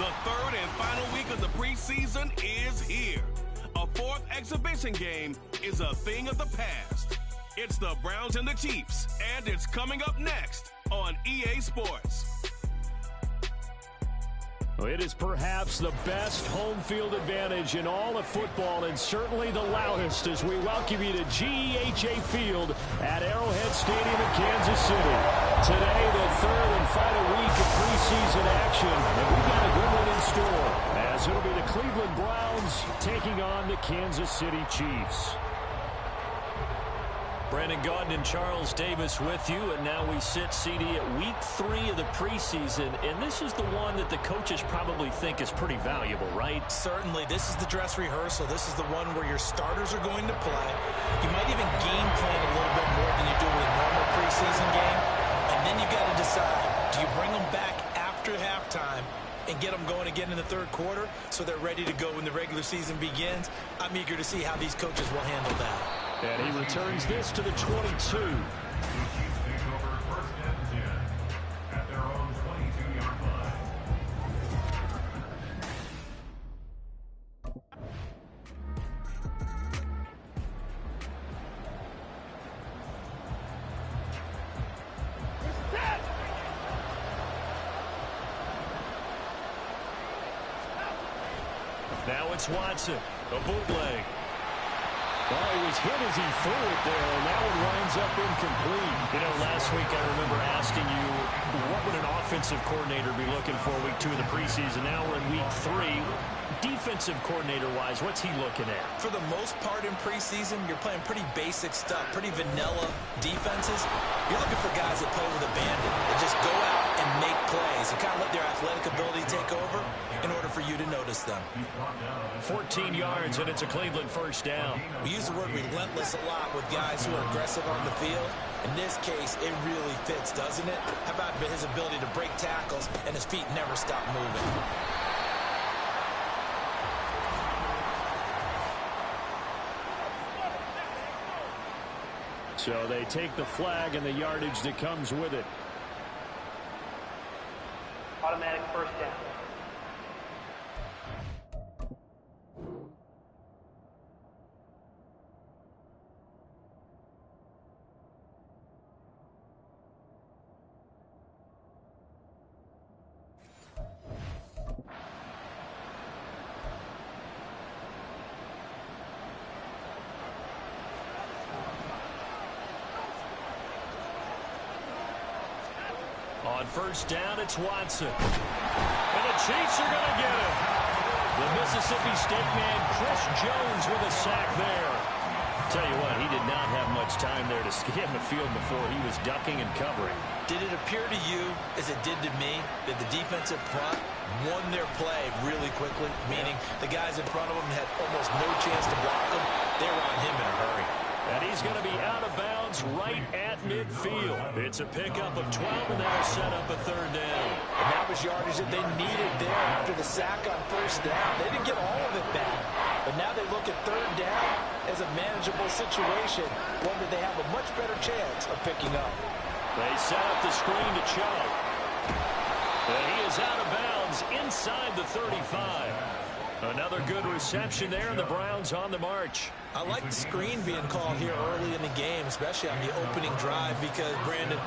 The third and final week of the preseason is here. A fourth exhibition game is a thing of the past. It's the Browns and the Chiefs, and it's coming up next on EA Sports. It is perhaps the best home field advantage in all of football, and certainly the loudest, as we welcome you to GEHA Field at Arrowhead Stadium in Kansas City. Today, the third and final week of preseason action, and we've got a good one in store, as it'll be the Cleveland Browns taking on the Kansas City Chiefs. Brandon Gaudin and Charles Davis with you, and now we sit, CD, at week 3 of the preseason, and this is the one that the coaches probably think is pretty valuable, right? Certainly. This is the dress rehearsal. This is the one where your starters are going to play. You might even game plan a little bit more than you do with a normal preseason game, and then you got to decide, do you bring them back after halftime and get them going again in the third quarter so they're ready to go when the regular season begins? I'm eager to see how these coaches will handle that. And he returns this to the 22. The Chiefs take over first and 10 at their own 22-yard line. Now it's Watson, a bootleg. Well, he was hit as he threw it there, and that one winds up incomplete. You know, last week I remember asking you, what would an offensive coordinator be looking for week 2 of the preseason? Now we're in week 3. Defensive coordinator-wise, what's he looking at? For the most part in preseason, you're playing pretty basic stuff, pretty vanilla defenses. You're looking for guys that play with abandon and just go out and make plays and kind of let their athletic ability take over in order for you to notice them. 14 yards, and it's a Cleveland first down. We use the word relentless a lot with guys who are aggressive on the field. In this case, it really fits, doesn't it? How about his ability to break tackles and his feet never stop moving? So they take the flag and the yardage that comes with it. Automatic first down. On first down, it's Watson. And the Chiefs are going to get him. The Mississippi State man, Chris Jones, with a sack there. Tell you what, he did not have much time there to scan the field before he was ducking and covering. Did it appear to you, as it did to me, that the defensive front won their play really quickly? Meaning the guys in front of them had almost no chance to block them. They were on him in a hurry. And he's going to be out of bounds right at midfield. It's a pickup of 12, and they'll set up a third down. And that was yardage that they needed there after the sack on first down. They didn't get all of it back. But now they look at third down as a manageable situation, one that they have a much better chance of picking up. They set up the screen to Chubb. And he is out of bounds inside the 35. Another good reception there, and the Browns on the march. I like the screen being called here early in the game, especially on the opening drive, because, Brandon,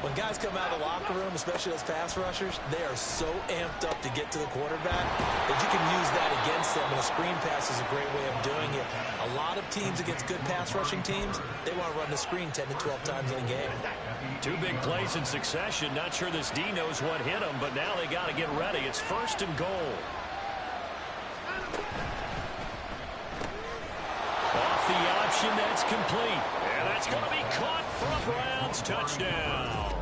when guys come out of the locker room, especially those pass rushers, they are so amped up to get to the quarterback that you can use that against them, and a screen pass is a great way of doing it. A lot of teams against good pass rushing teams, they want to run the screen 10 to 12 times in a game. 2 big plays in succession. Not sure this D knows what hit him, but now they got to get ready. It's first and goal. Off the option, that's complete. And that's going to be caught for a Browns touchdown.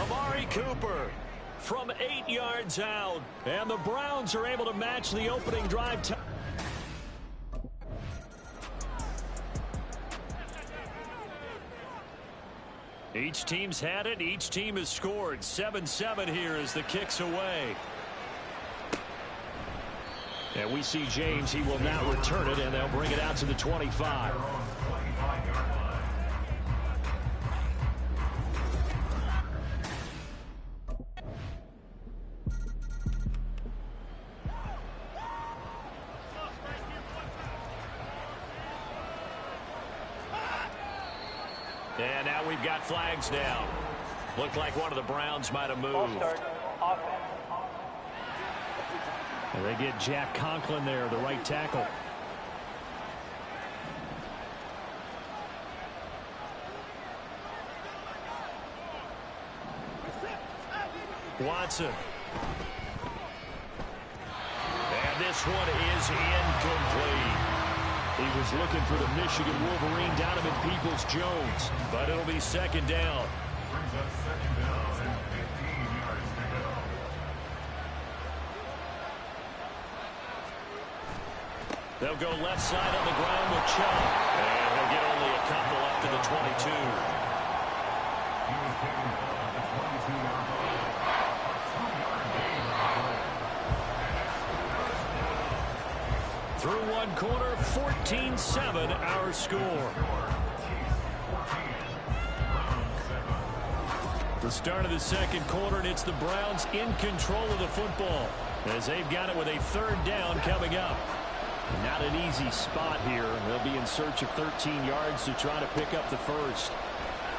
Amari Cooper from 8 yards out. And the Browns are able to match the opening drive time. Each team's had it. Each team has scored. 7-7 here as the kick's away. And we see James. He will now return it, and they'll bring it out to the 25. got flags now. Looked like one of the Browns might have Ball moved. start. Offense. And they get Jack Conklin there, the right tackle. Watson. And this one is incomplete. He was looking for the Michigan Wolverine, Donovan Peoples-Jones, but it'll be second down. Brings up second down and 15 yards to go. They'll go left side on the ground with Chubb. And he'll get only a couple up to the 22. He was taken down at the 22-yard line. A 2-yard gain on the play. Through one quarter, 14-7 our score. The start of the second quarter, and it's the Browns in control of the football as they've got it with a third down coming up. Not an easy spot here. They'll be in search of 13 yards to try to pick up the first.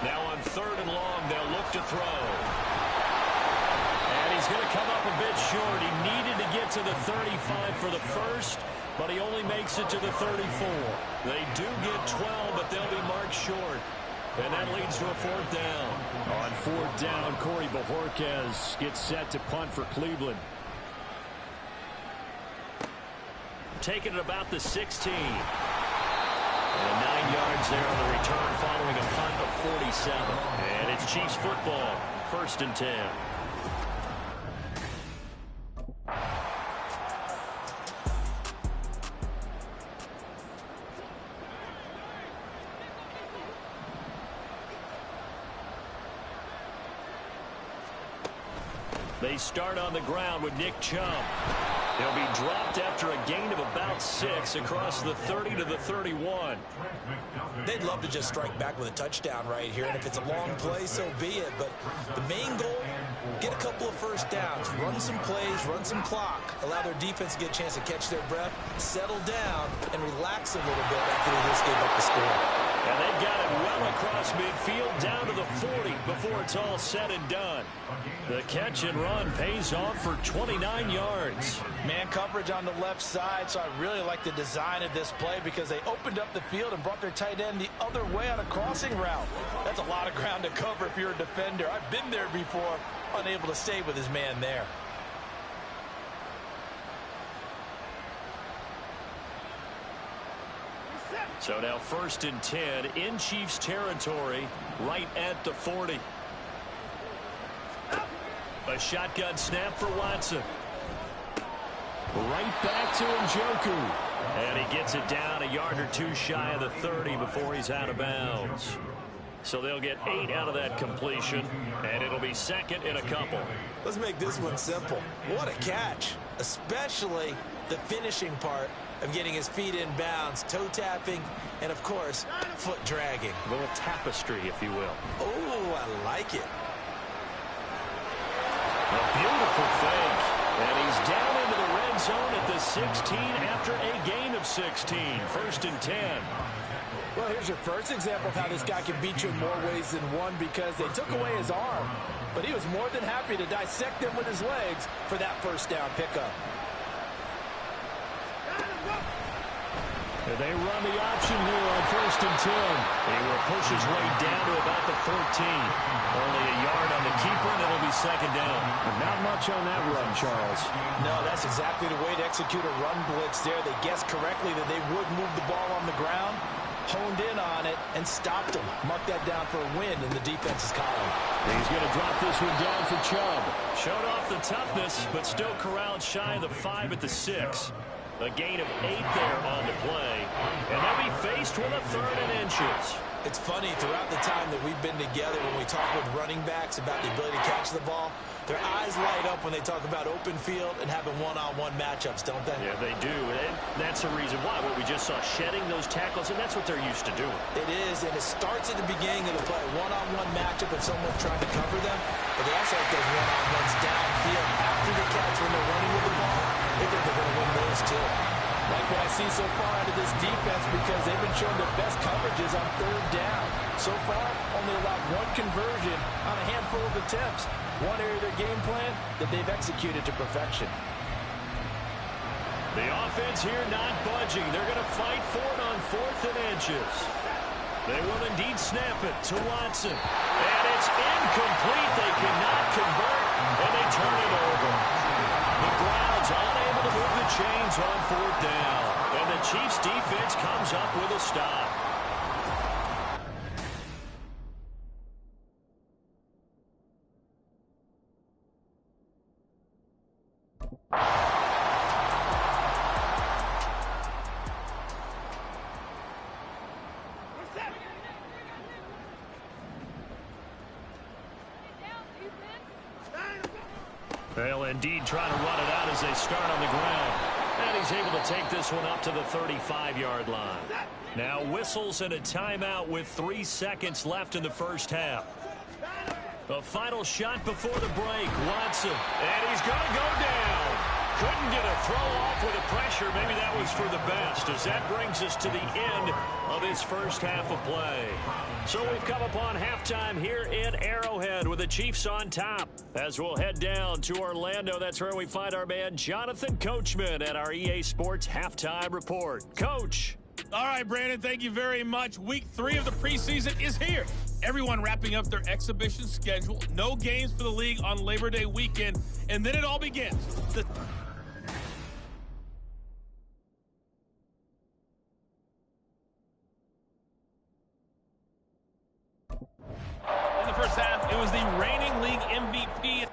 Now on third and long, they'll look to throw. And he's going to come up a bit short. He needed to get to the 35 for the first, but he only makes it to the 34. They do get 12, but they'll be marked short. And that leads to a fourth down. On fourth down, Corey Bojorquez gets set to punt for Cleveland. Taking it about the 16. And 9 yards there on the return following a punt of 47. And it's Chiefs football, 1st and 10. They start on the ground with Nick Chubb. He'll be dropped after a gain of about 6 across the 30 to the 31. They'd love to just strike back with a touchdown right here, and if it's a long play, so be it. But the main goal, get a couple of first downs, run some plays, run some clock, allow their defense to get a chance to catch their breath, settle down, and relax a little bit after they just gave up the score. And they've got it well across midfield down to the 40 before it's all said and done. The catch and run pays off for 29 yards. Man coverage on the left side, so I really like the design of this play because they opened up the field and brought their tight end the other way on a crossing route. That's a lot of ground to cover if you're a defender. I've been there before, unable to stay with his man there. So now 1st and 10 in Chiefs territory, right at the 40. A shotgun snap for Watson. Right back to Njoku. And he gets it down a yard or two shy of the 30 before he's out of bounds. So they'll get 8 out of that completion, and it'll be second in a couple. Let's make this one simple. What a catch, especially the finishing part of getting his feet in bounds, toe tapping, and of course, foot dragging. A little tapestry, if you will. Oh, I like it. A beautiful fake. And he's down into the red zone at the 16 after a gain of 16. 1st and 10. Well, here's your first example of how this guy can beat you in more ways than one because they took away his arm. But he was more than happy to dissect them with his legs for that first down pickup. They run the option here on 1st and 10. He will push his way down to about the 14. Only a yard on the keeper, and it'll be second down. Not much on that run, Charles. No, that's exactly the way to execute a run blitz there. They guessed correctly that they would move the ball on the ground, honed in on it, and stopped them. Mark that down for a win in the defense's column. He's going to drop this one down for Chubb. Showed off the toughness, but still corralled shy of the 5 at the 6. A gain of 8 there on the play. And they'll be faced with a 3rd and inches. It's funny, throughout the time that we've been together, when we talk with running backs about the ability to catch the ball, their eyes light up when they talk about open field and having one-on-one matchups, don't they? Yeah, they do. And that's the reason why. What we just saw, shedding those tackles, and that's what they're used to doing. It is, and it starts at the beginning of the play. One-on-one matchup and someone trying to cover them, but they also have those one-on-ones downfield after the catch when they're running with the ball. They think they're going to win those too. Like what I see so far out of this defense because they've been showing their best coverages on 3rd down. So far, only allowed one conversion on a handful of attempts. One area of their game plan that they've executed to perfection. The offense here not budging. They're going to fight for it on 4th and inches. They will indeed snap it to Watson. And it's incomplete. They cannot convert, and they turn it over. The Browns unable to move the chains on 4th down. And the Chiefs defense comes up with a stop. They'll indeed try to run it out as they start on the ground. And he's able to take this one up to the 35-yard line. Now whistles and a timeout with 3 seconds left in the first half. A final shot before the break. Watson. And he's going to go down. Couldn't get a throw off with the pressure. Maybe that was for the best, as that brings us to the end of this first half of play. So we've come upon halftime here in Arrowhead with the Chiefs on top. As we'll head down to Orlando, that's where we find our man Jonathan Coachman at our EA Sports Halftime Report. Coach. All right, Brandon, thank you very much. Week 3 of the preseason is here. Everyone wrapping up their exhibition schedule. No games for the league on Labor Day weekend, and then it all begins. In the first half, it was the reigning league MVP.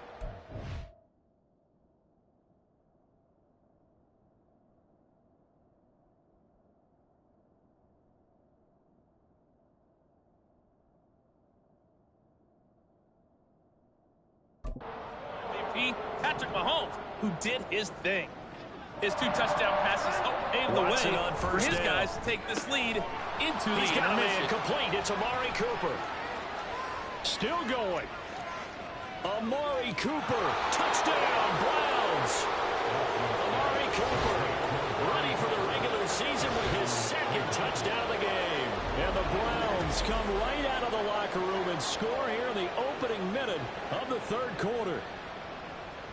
Patrick Mahomes, who did his thing. His 2 touchdown passes helped pave the way for his guys to take this lead into the intermission. Complete. It's Amari Cooper. Still going. Amari Cooper. Touchdown, Browns. Amari Cooper ready for the regular season with his 2nd touchdown of the game. And the Browns come right out of the locker room and score here in the opening minute of the 3rd quarter.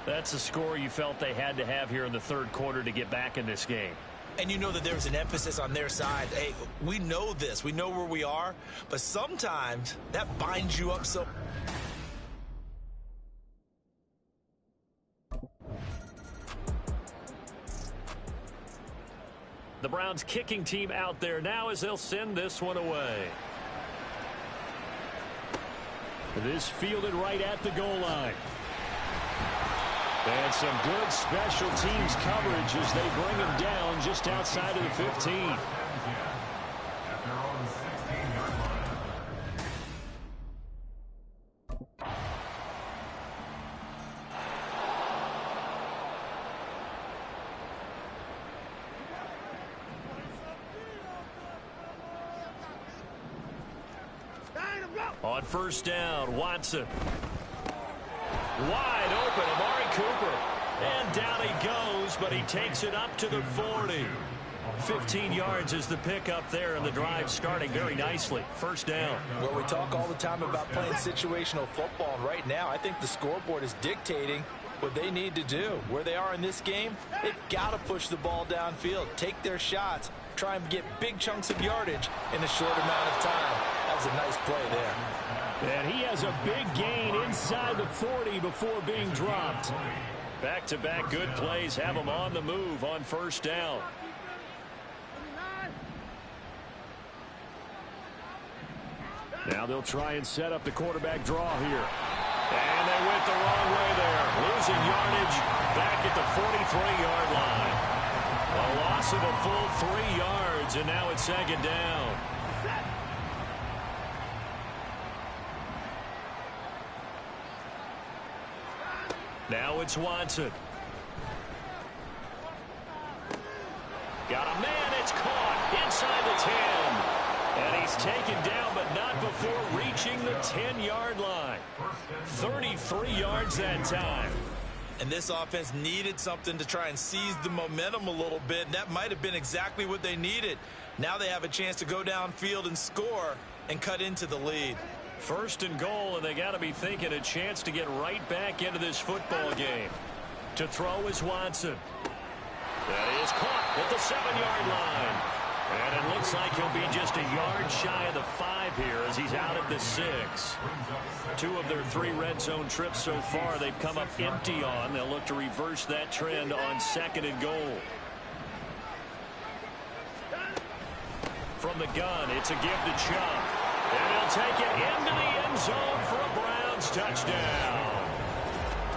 That's a score you felt they had to have here in the 3rd quarter to get back in this game. And you know that there's an emphasis on their side. Hey, we know this. We know where we are. But sometimes that binds you up so... The Browns kicking team out there now as they'll send this one away. This fielded right at the goal line. And some good special teams coverage as they bring him down just outside of the 15. At their own 16-yard line. On first down, Watson. Wide open, Amari Cooper. And down he goes, but he takes it up to the 40. 15 yards is the pickup there, and the drive starting very nicely. First down. Well, we talk all the time about playing situational football, and right now I think the scoreboard is dictating what they need to do. Where they are in this game, they've got to push the ball downfield, take their shots, try and get big chunks of yardage in a short amount of time. That was a nice play there. And he has a big gain inside the 40 before being dropped. Back-to-back good plays have him on the move on first down. Now they'll try and set up the quarterback draw here. And they went the wrong way there. Losing yardage back at the 43-yard line. A loss of a full 3 yards, and now it's second down. Now it's Watson. Got a man, it's caught inside the 10. And he's taken down, but not before reaching the 10-yard line. 33 yards that time. And this offense needed something to try and seize the momentum a little bit, and that might have been exactly what they needed. Now they have a chance to go downfield and score and cut into the lead. First and goal, and they got to be thinking a chance to get right back into this football game. To throw is Watson. That is caught at the 7-yard line. And it looks like he'll be just a yard shy of the 5 here as he's out at the 6. 2 of their 3 red zone trips so far they've come up empty on. They'll look to reverse that trend on 2nd and goal. From the gun, it's a give to Chubb. And he'll take it into the end zone for a Browns touchdown.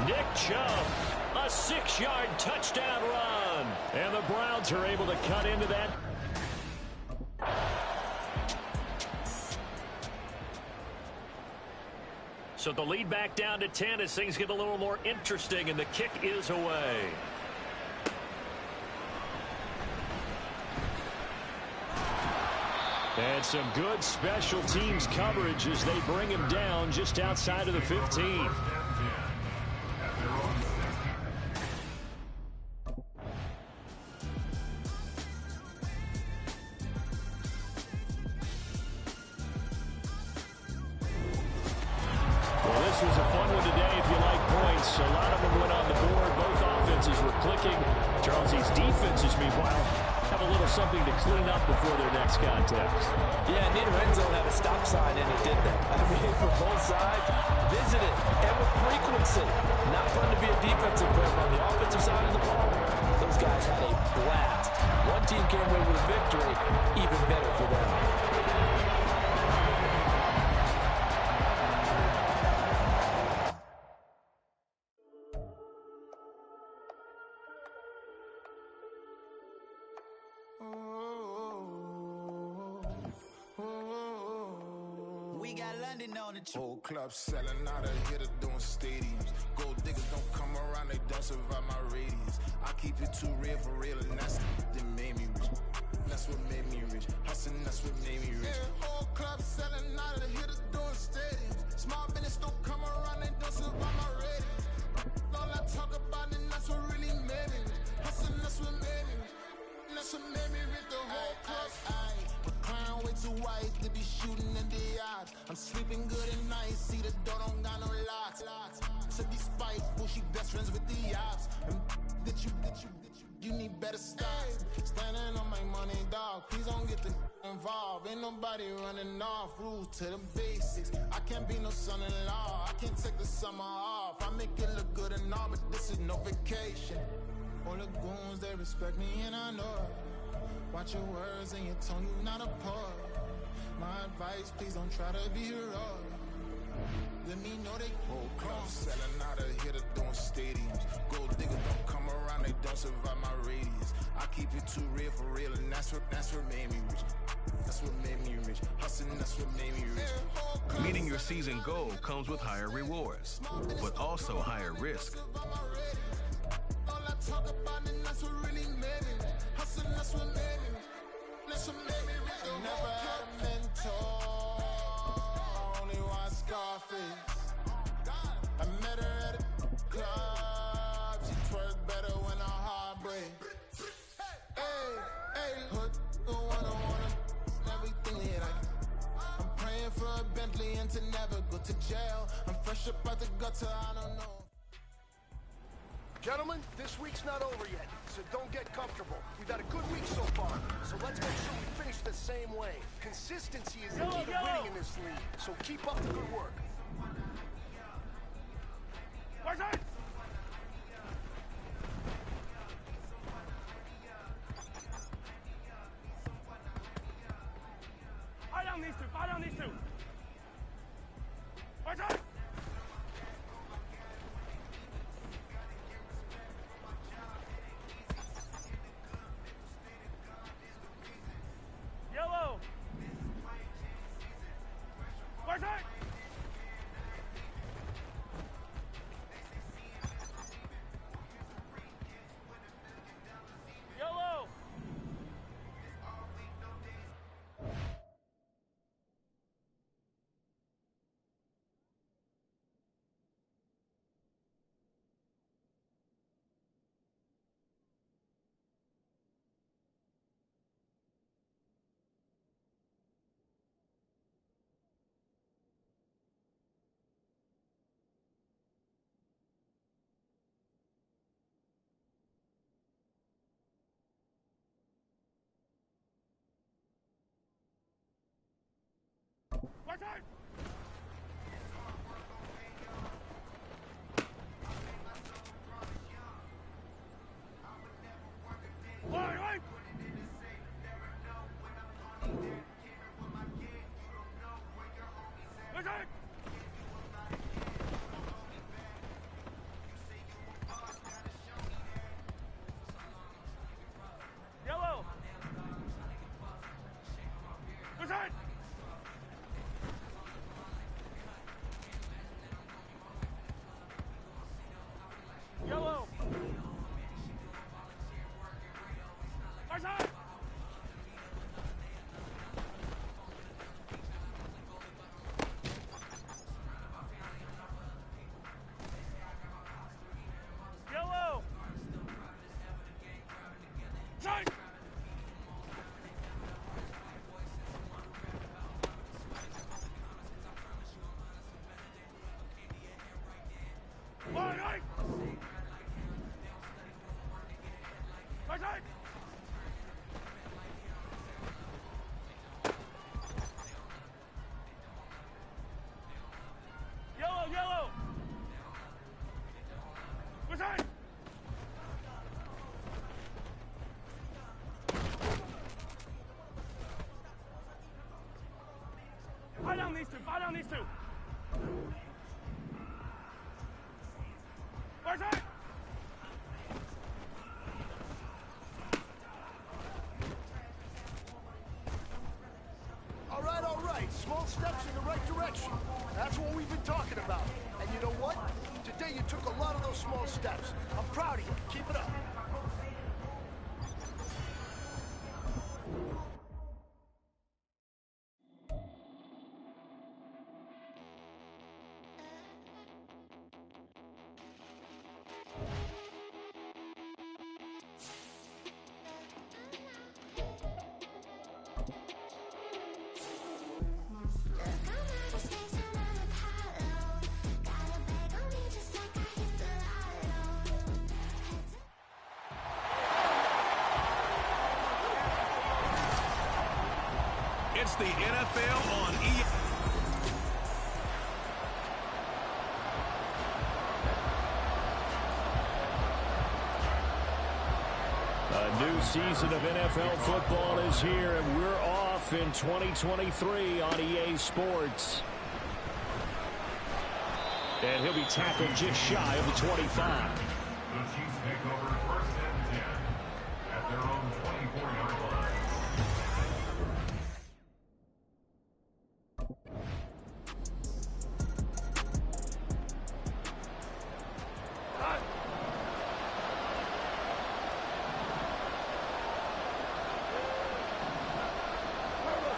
Nick Chubb, a 6-yard touchdown run. And the Browns are able to cut into that. So the lead back down to 10 as things get a little more interesting, and the kick is away. And some good special teams coverage as they bring him down just outside of the 15. Was a fun one today if you like points. A lot of them went on the board. Both offenses were clicking. Charles's defenses, meanwhile, have a little something to clean up before their next contest. Yeah, neither end zone had a stop sign, and it did that. I mean, for both sides, visited and with frequency. Not fun to be a defensive player on the offensive side of the ball. Those guys had a blast. One team came away with a victory, even better for them. Whole club selling out of hitter doing stadiums. Gold diggers don't come around, they don't survive my radius. I keep it too real for real, and that's that made me rich. That's what made me rich. Hustling, that's what made me rich. Yeah, whole club selling out of hitters doing stadiums. Small business don't come around, they don't survive my radius. All I talk about, and that's what really made me rich. Hustling, that's what made me rich. That's what made me rich. The whole club. Crown way too white to be shooting in the odds. I'm sleeping good at night, see the door don't got no locks. To be spiteful, she best friends with the ops. And you need better stocks. Standing on my money, dog. Please don't get the involved. Ain't nobody running off. Rules to the basics. I can't be no son-in-law. I can't take the summer off. I make it look good and all, but this is no vacation. All the goons, they respect me and I know it. Watch your words and your tone, you not a poet. My advice, please don't try to be heroic. Let me know they whole club selling out of hitter doing stadiums. Gold diggers don't come around, they don't survive my radius. I keep it too real for real, and that's what made me rich. That's what made me rich. Hustling, that's what made me rich. Meeting your season goal comes with higher rewards, but also higher risk. All I talk about, and that's what really made me rich. Hustling, that's what made me rich. That's what made me rich. I never had a mentor, only one Scarface. I met her at a club, she twerk better when her heart breaks. Hey, hood, the one I wanna, everything that I'm praying for a Bentley and to never go to jail. I'm fresh up out the gutter, I don't know. Gentlemen, this week's not over yet, so don't get comfortable. We've had a good week so far, so let's make sure we finish the same way. Consistency is the key to winning in this league, so keep up the good work. Fire down these two! Fire down these two! Yellow! Yellow! Resign! Fire down these two! Fire down these two! Resign! All right. Small steps in the right direction. That's what we've been talking about. And you know what? Today you took a lot of those small steps. I'm proud of you. Keep it up. It's the NFL on E. A new season of NFL football is here, and we're off in 2023 on EA Sports. And he'll be tackled just shy of the 25. The Chiefs take over 1st and 10 at their own 24-yard line.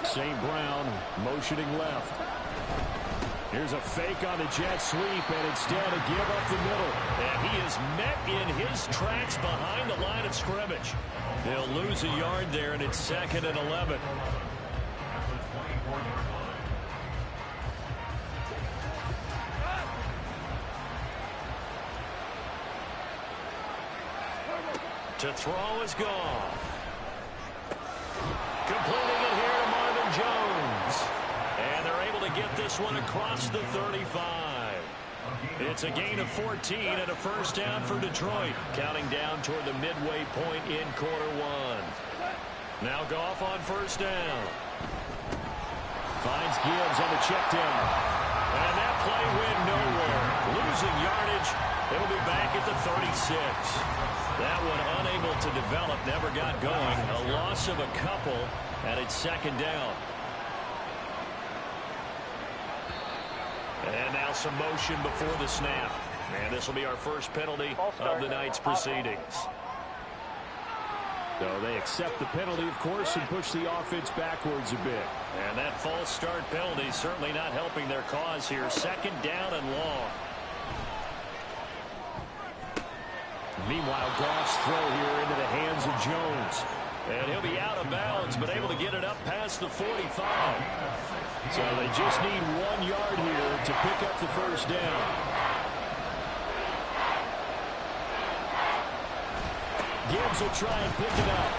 St. Brown motioning left. Here's a fake on the jet sweep, and instead a give up the middle. And he is met in his tracks behind the line of scrimmage. They'll lose a yard there, and it's 2nd and 11. To throw is Goff. Completing it here to Marvin Jones. And they're able to get this one across the 35. It's a gain of 14 and a first down for Detroit. Counting down toward the midway point in quarter one. Now Goff on first down. Finds Gibbs on the check down. And that play went nowhere. Losing yardage. It'll be back at the 36. That one unable to develop, never got going. A loss of a couple, and it's 2nd down. And now some motion before the snap. And this will be our first penalty of the night's proceedings. So they accept the penalty, of course, and push the offense backwards a bit. And that false start penalty certainly not helping their cause here. 2nd down and long. Meanwhile, Goff's throw here into the hands of Jones. And he'll be out of bounds, but able to get it up past the 45. So they just need 1 yard here to pick up the first down. Gibbs will try and pick it up.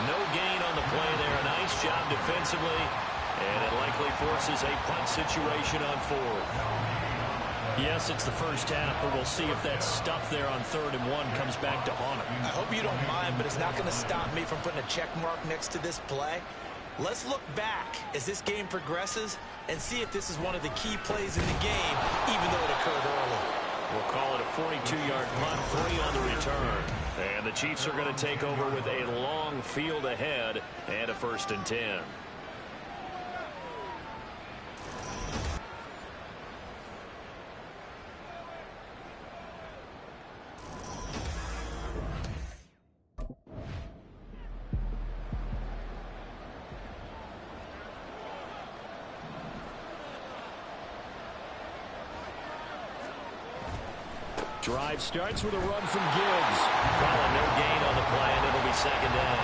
No gain on the play there. Nice job defensively. And it likely forces a punt situation on 4th. Yes, it's the first half, but we'll see if that stuff there on 3rd and 1 comes back to haunt him. I hope you don't mind, but it's not going to stop me from putting a check mark next to this play. Let's look back as this game progresses and see if this is one of the key plays in the game, even though it occurred early. We'll call it a 42-yard punt, 3 on the return. And the Chiefs are going to take over with a long field ahead and a 1st and 10. Drive starts with a run from Gibbs. Well, no gain on the play, and it'll be 2nd down.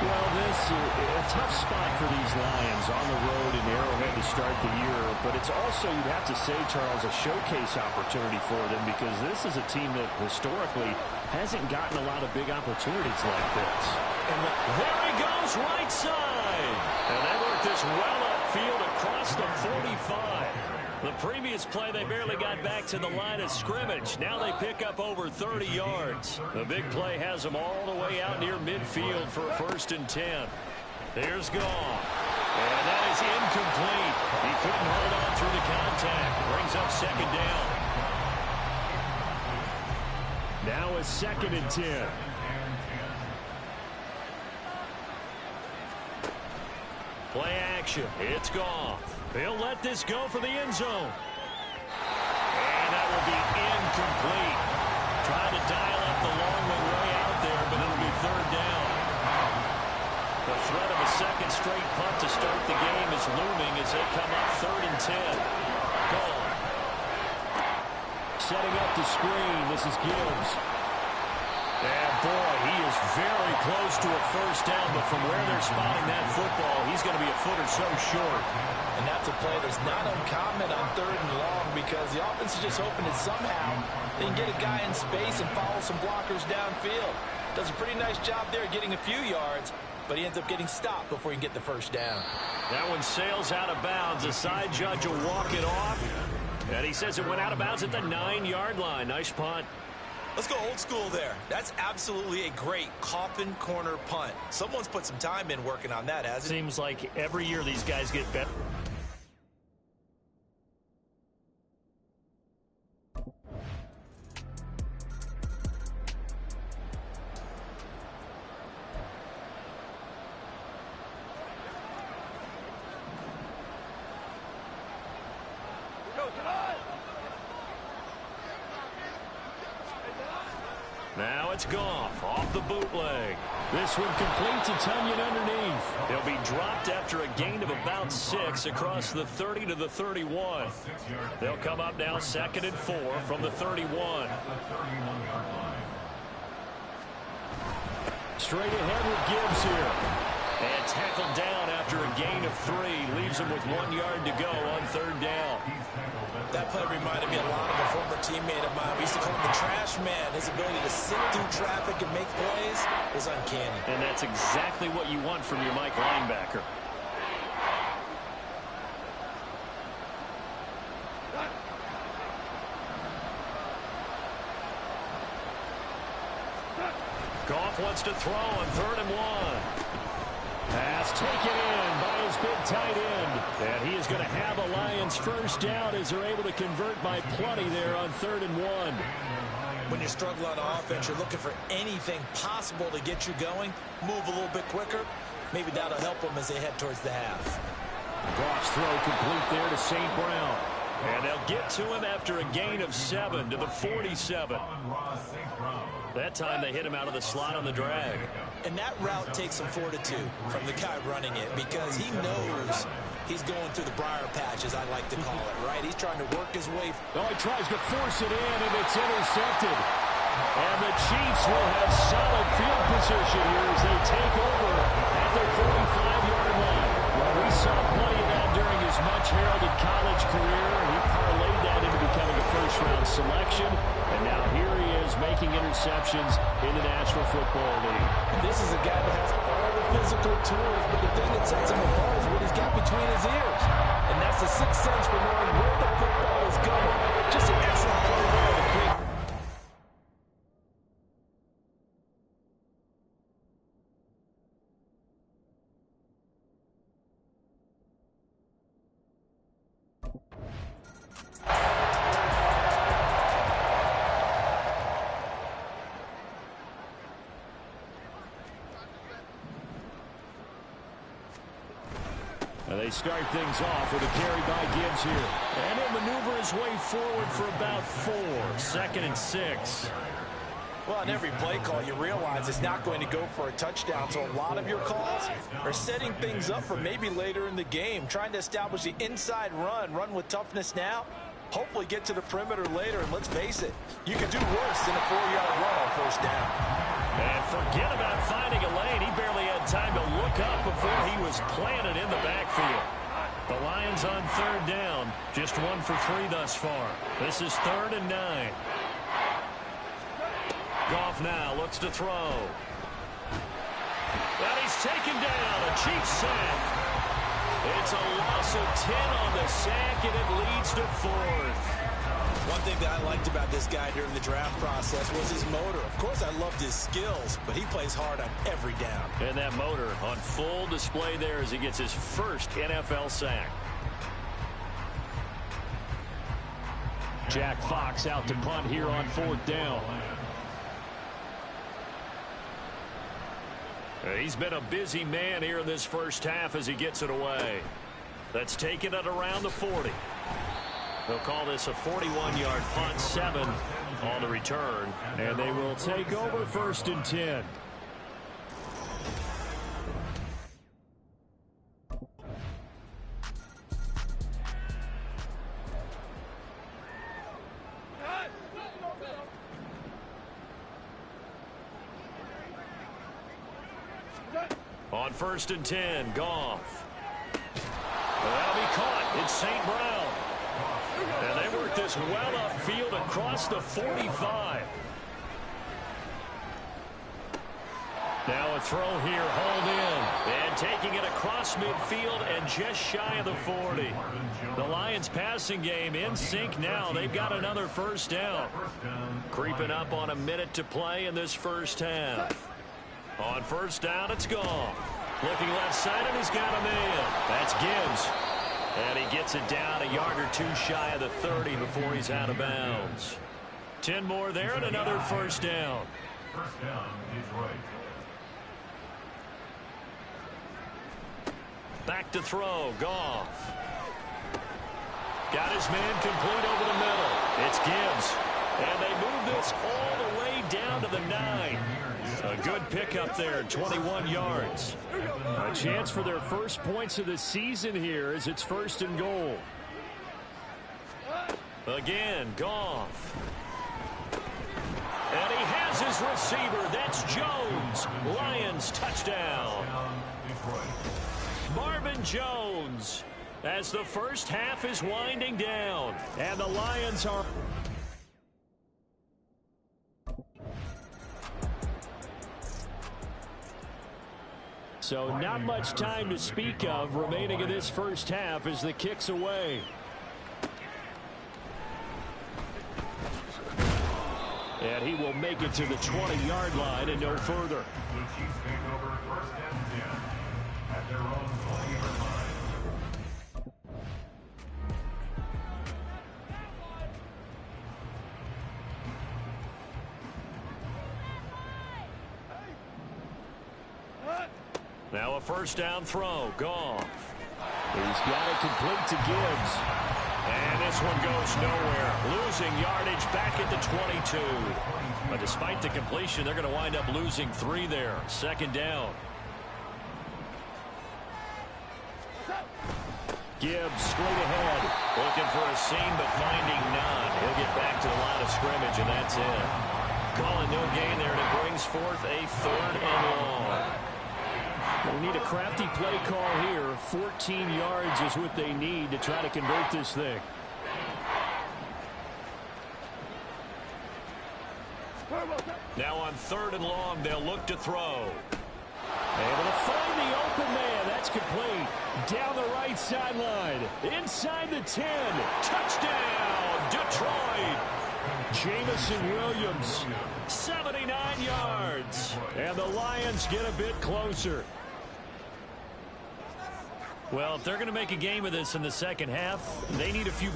Well, this is a tough spot for these Lions on the road in Arrowhead to start the year, but it's also, you'd have to say, Charles, a showcase opportunity for them because this is a team that historically hasn't gotten a lot of big opportunities like this. And there he goes, right side. And they worked this well upfield across the 45. The previous play, they barely got back to the line of scrimmage. Now they pick up over 30 yards. The big play has them all the way out near midfield for a 1st and 10. Here's Goff. And that is incomplete. He couldn't hold on through the contact. Brings up 2nd down. Now a 2nd and 10. Play action. It's Goff. He'll let this go for the end zone. And that will be incomplete. Trying to dial up the long one way out there, but it'll be 3rd down. The threat of a 2nd straight punt to start the game is looming as they come up 3rd and 10. Gone. Setting up the screen. This is Gibbs. And boy, he is very close to a 1st down, but from where they're spotting that football, he's going to be a foot or so short. And that's a play that's not uncommon on 3rd and long because the offense is just hoping that somehow they can get a guy in space and follow some blockers downfield. Does a pretty nice job there getting a few yards, but he ends up getting stopped before he can get the 1st down. That one sails out of bounds. The side judge will walk it off. And he says it went out of bounds at the 9-yard line. Nice punt. Let's go old school there. That's absolutely a great coffin corner punt. Someone's put some time in working on that, hasn't it? Seems like every year these guys get better. Now it's Goff off the bootleg. This one complete to Tunyon underneath. He'll be dropped after a gain of about 6 across the 30 to the 31. They'll come up now 2nd and 4 from the 31. Straight ahead with Gibbs here. And tackled down after a gain of 3. Leaves him with 1 yard to go on 3rd down. That play reminded me a lot of a former teammate of mine. We used to call him the trash man. His ability to sit through traffic and make plays was uncanny. And that's exactly what you want from your Mike linebacker. Goff wants to throw on 3rd and 1. Pass taken in by his big tight end. And he is going to have a Lions 1st down as they're able to convert by plenty there on 3rd and 1. When you struggle on offense, you're looking for anything possible to get you going. Move a little bit quicker. Maybe that'll help them as they head towards the half. Goff's throw complete there to St. Brown. And they'll get to him after a gain of 7 to the 47. That time they hit him out of the slot on the drag. And that route takes some fortitude from the guy running it because he knows he's going through the briar patch, as I like to call it, right? He's trying to work his way. Oh, he tries to force it in, and it's intercepted. And the Chiefs will have solid field position here as they take over at their 45-yard line. Well, we saw plenty of that during his much-heralded college career. He parlayed that into becoming a first-round selection. And now here he is making interceptions in the National Football League. And this is a guy that has all the physical tools, but the thing that sets him apart is what he's got between his ears. And that's the sixth sense for knowing where the football is going. Just an excellent play there to create. They start things off with a carry by Gibbs here. And he'll maneuver his way forward for about 4. 2nd and 6. Well, on every play call, you realize it's not going to go for a touchdown. So a lot of your calls are setting things up for maybe later in the game, trying to establish the inside run with toughness now, hopefully get to the perimeter later. And let's face it, you could do worse than a 4-yard run on 1st down. And forget about finding a lane. He barely had time to look up before he was planted in the backfield. The Lions on third down. Just 1 for 3 thus far. This is 3rd and 9. Goff now looks to throw. And he's taken down. A Chiefs sack. It's a loss of 10 on the sack, and it leads to 4th. One thing that I liked about this guy during the draft process was his motor. Of course, I loved his skills, but he plays hard on every down. And that motor on full display there as he gets his first NFL sack. Jack Fox out to punt here on 4th down. He's been a busy man here in this first half as he gets it away. That's taken it around the 40. They'll call this a 41-yard punt, 7 on the return. And they will take over 1st and 10. On 1st and 10, Goff. That'll be caught. It's St. Brown. And they work this well upfield across the 45. Now a throw here, hauled in. And taking it across midfield and just shy of the 40. The Lions passing game in sync now. They've got another 1st down. Creeping up on a minute to play in this first half. On 1st down, it's Goff. Looking left side, and he's got a man. That's Gibbs. And he gets it down a yard or 2 shy of the 30 before he's out of bounds. 10 more there and another 1st down. 1st down, Detroit. Back to throw, Goff. Got his man complete over the middle. It's Gibbs. And they move this all the way down to the 9. A good pickup there, 21 yards. A chance for their first points of the season here as it's 1st and goal. Again, Goff. And he has his receiver. That's Jones. Lions touchdown. Marvin Jones as the first half is winding down. And the Lions are... So not much time to speak of remaining in this first half as the kick's away. And he will make it to the 20-yard line and no further. The Chiefs take over 1st and 10 at their own 20-yard line. Now a 1st down throw. Goff. He's got it complete to Gibbs. And this one goes nowhere. Losing yardage back at the 22. But despite the completion, they're going to wind up losing 3 there. 2nd down. Gibbs straight ahead. Looking for a seam, but finding none. He'll get back to the line of scrimmage, and that's it. Calling no gain there, and it brings forth a 3rd and long. We need a crafty play call here. 14 yards is what they need to try to convert this thing. Now on 3rd and long, they'll look to throw. Able to find the open man. That's complete. Down the right sideline. Inside the 10. Touchdown, Detroit. Jamison Williams. 79 yards. And the Lions get a bit closer. Well, if they're going to make a game of this in the second half, they need a few...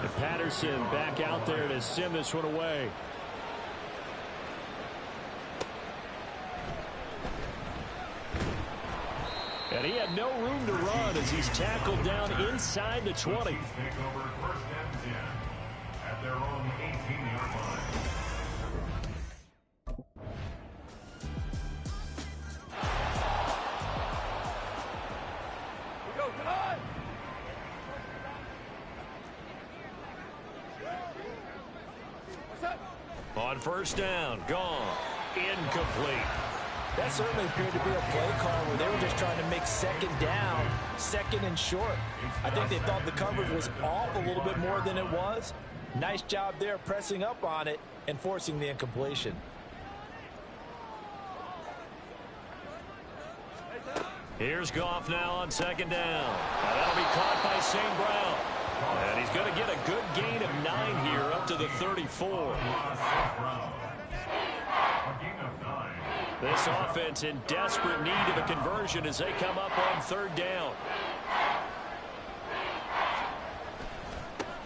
And Patterson back out there to send this one away. And he had no room to run as he's tackled down inside the 20. Take over 1st and 10 at their own 18-yard line. On first down, gone. Incomplete. That certainly appeared to be a play call where they were just trying to make second down, second and short. I think they thought the coverage was off a little bit more than it was. Nice job there pressing up on it and forcing the incompletion. Here's Goff now on second down. And that'll be caught by St. Brown. And he's going to get a good gain of 9 here up to the 34. This offense in desperate need of a conversion as they come up on third down.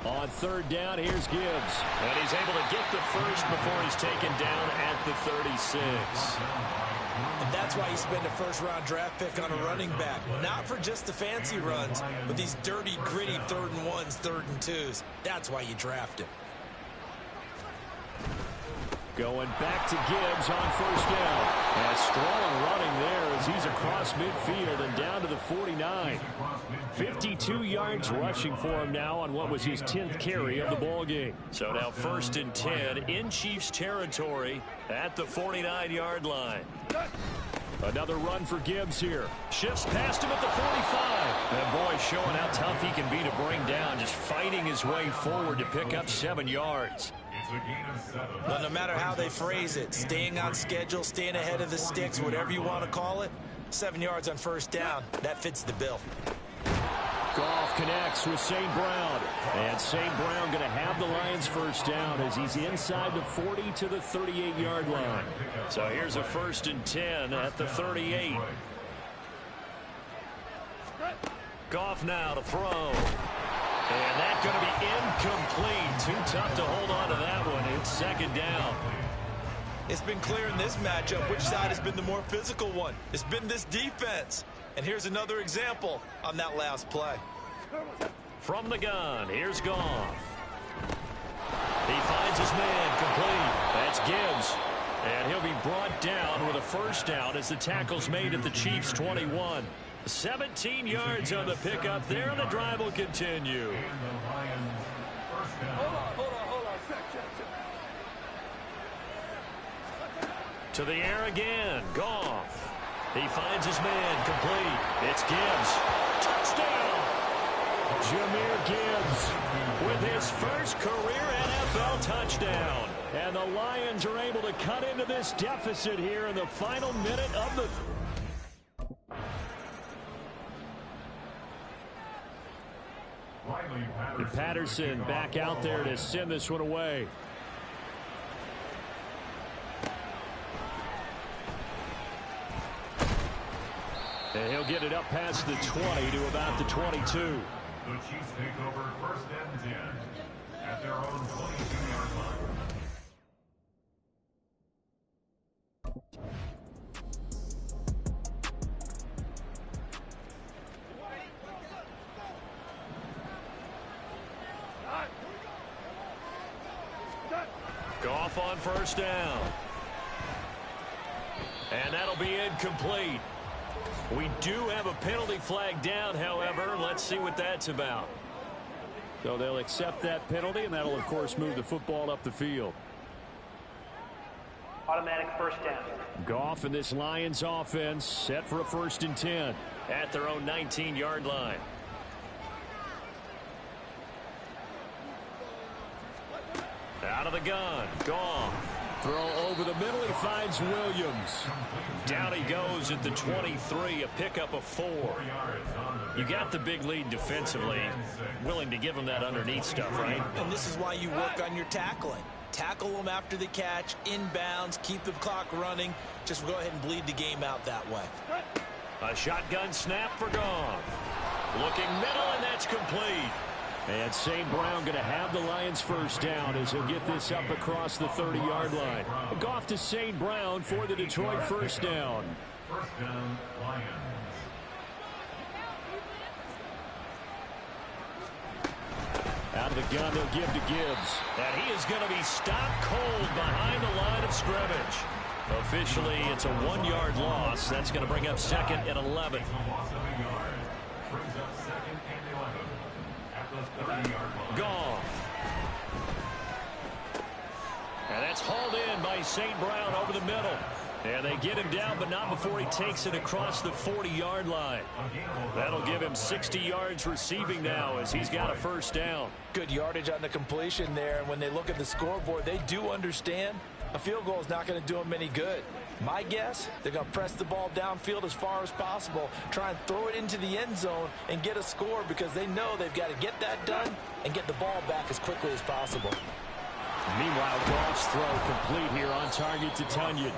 On third down, here's Gibbs. And he's able to get the first before he's taken down at the 36. And that's why you spend a first-round draft pick on a running back. Not for just the fancy runs, but these dirty, gritty 3rd and 1s, 3rd and 2s. That's why you draft him. Going back to Gibbs on first down. And a strong running there as he's across midfield and down to the 49. 52 yards rushing for him now on what was his 10th carry of the ball game. So now 1st and 10 in Chiefs territory at the 49-yard line. Another run for Gibbs here. Shifts past him at the 45. And boy, showing how tough he can be to bring down, just fighting his way forward to pick up 7 yards. Well, no matter how they phrase it, staying on schedule, staying ahead of the sticks, whatever you want to call it, 7 yards on first down, that fits the bill. Goff connects with St. Brown. And St. Brown going to have the Lions first down as he's inside the 40 to the 38-yard line. So here's a 1st and 10 at the 38. Goff now to throw. And that's going to be incomplete. Too tough to hold on to that one. It's second down. It's been clear in this matchup which side has been the more physical one. It's been this defense. And here's another example on that last play. From the gun, here's Goff. He finds his man complete. That's Gibbs. And he'll be brought down with a first down as the tackle's made at the Chiefs' 21. 17 yards on the pickup there, and the drive will continue. To the air again, Goff. He finds his man complete. It's Gibbs. Touchdown! Jahmyr Gibbs With his first career NFL touchdown. And the Lions are able to cut into this deficit here in the final minute of the... And Patterson back out there to send this one away. And he'll get it up past the 20 to about the 22. The Chiefs take over 1st and 10 at their own 22-yard line. Goff on first down. And that'll be incomplete. We do have a penalty flag down, however. Let's see what that's about. So they'll accept that penalty, and that'll, of course, move the football up the field. Automatic first down. Goff and this Lions offense set for a 1st and 10. At their own 19-yard line. Out of the gun. Goff. Throw over the middle. He finds Williams. Down he goes at the 23, a pickup of 4. You got the big lead defensively. Willing to give him that underneath stuff, right? And this is why you work on your tackling. Tackle them after the catch, inbounds, keep the clock running. Just go ahead and bleed the game out that way. A shotgun snap for Goff. Looking middle, and that's complete. And St. Brown going to have the Lions first down as he'll get this up across the 30-yard line. Goff to St. Brown for the Detroit first down. First down, Lions. Out of the gun, they'll give to Gibbs. And he is going to be stopped cold behind the line of scrimmage. Officially, it's a 1-yard loss. That's going to bring up 2nd and 11. Goff. And that's hauled by St. Brown over the middle. And they get him down, but not before he takes it across the 40-yard line. That'll give him 60 yards receiving now as he's got a first down. Good yardage on the completion there. And when they look at the scoreboard, they do understand a field goal is not going to do them any good. My guess, they're going to press the ball downfield as far as possible, try and throw it into the end zone and get a score because they know they've got to get that done and get the ball back as quickly as possible. Meanwhile, Goff's throw complete here on target to Tunyon.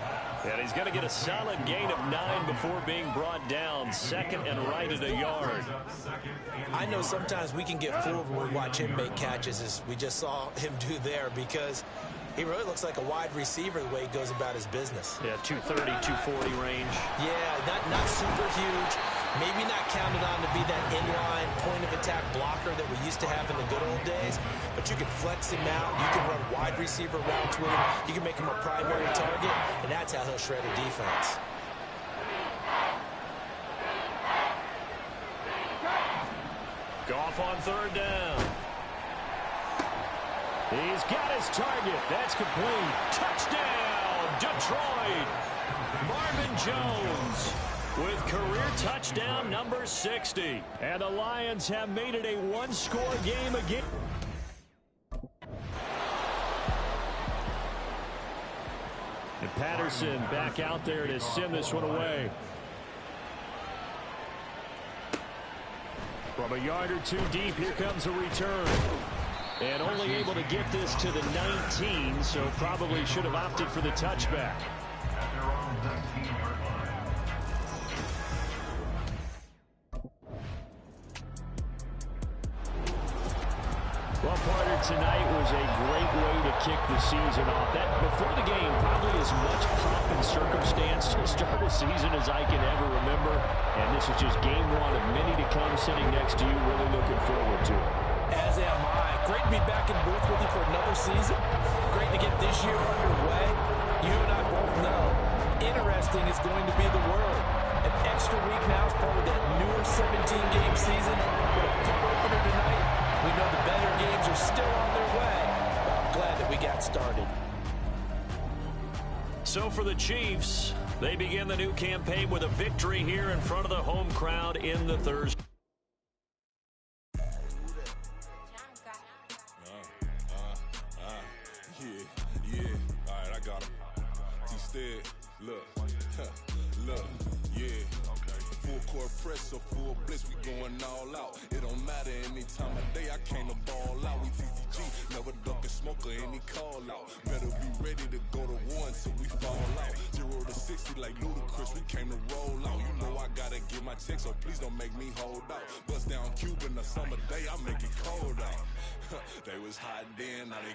And he's going to get a solid gain of 9 before being brought down. Second and right at a yard. I know sometimes we can get fooled when we watch him make catches, as we just saw him do there, because he really looks like a wide receiver the way he goes about his business. Yeah, 230, 240 range. Yeah, not super huge. Maybe not counted on to be that inline point-of-attack blocker that we used to have in the good old days, but you can flex him out. You can run wide receiver routes with him. You can make him a primary target, and that's how he'll shred a defense. Goff on third down. He's got his target. That's complete. Touchdown, Detroit. Marvin Jones with career touchdown number 60. And the Lions have made it a one-score game again. And Patterson back out there to send this one away. From a yard or two deep, here comes a return. And only able to get this to the 19, so probably should have opted for the touchback. Well, partner, tonight was a great way to kick the season off. That before the game, probably as much pomp and circumstance to start a season as I can ever remember. And this is just game one of many to come. Sitting next to you, really looking forward to it. As am I. Great to be back in booth with you for another season. Great to get this year underway. You and I both know interesting is going to be the word. An extra week now is part of that newer 17-game season. With a fun opener tonight. We know the better games are still on their way. I'm glad that we got started. So for the Chiefs, they begin the new campaign with a victory here in front of the home crowd in the Thursday. Yeah, all right, I got him. Instead, look, yeah. Full court press or full blitz, we going all out. It don't matter any time of day, I came to ball out. We TCG, never duck a smoker, any call out. Better be ready to go to war until we fall out. 0 to 60 like Ludacris, we came to roll out. You know I gotta get my check, so please don't make me hold out. Bust down Cuban a summer day, I make it cold out. They was hot then, now they